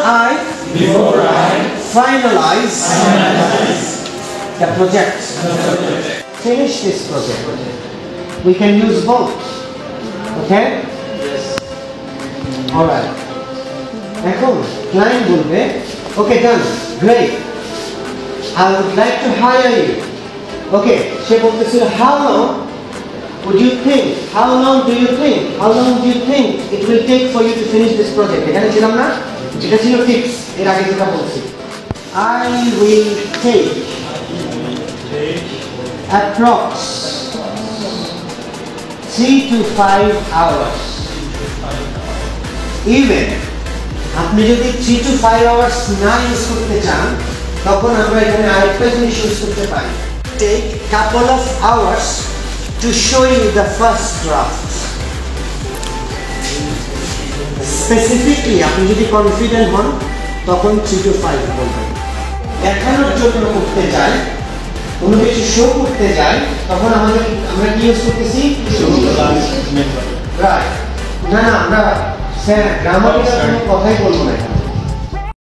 I finalize the project. Finish this project. We can use both. Okay? Yes. Alright. এখন client বলবে, okay done, great. I would like to hire you. Okay, সে বলতেছিল how long would you think? How long do you think? How long do you think it will take for you to finish this project? এখানে ছিলাম না? এটা ছিল tips. এর আগে যেটা বলছি। I will take approx 3 to 5 hours. Even আপনি যদি 3 to 5 hours না ইউজ করতে চান তখন আমরা এখানে আরেকটা জিনিস ইউজ করতে পারি। Take couple of hours to show you the first draft. Specifically আপনি যদি কনফিডেন্ট হন তখন 3 to 5 বলবেন। দেখানোর জন্য করতে চাই, কোনো কিছু শো করতে যাই তখন আমরা কি ইউজ করতেছি? রাইট। না আমরা স্যার গ্রামাটিক্যাল কোনো কথাই বলবো না।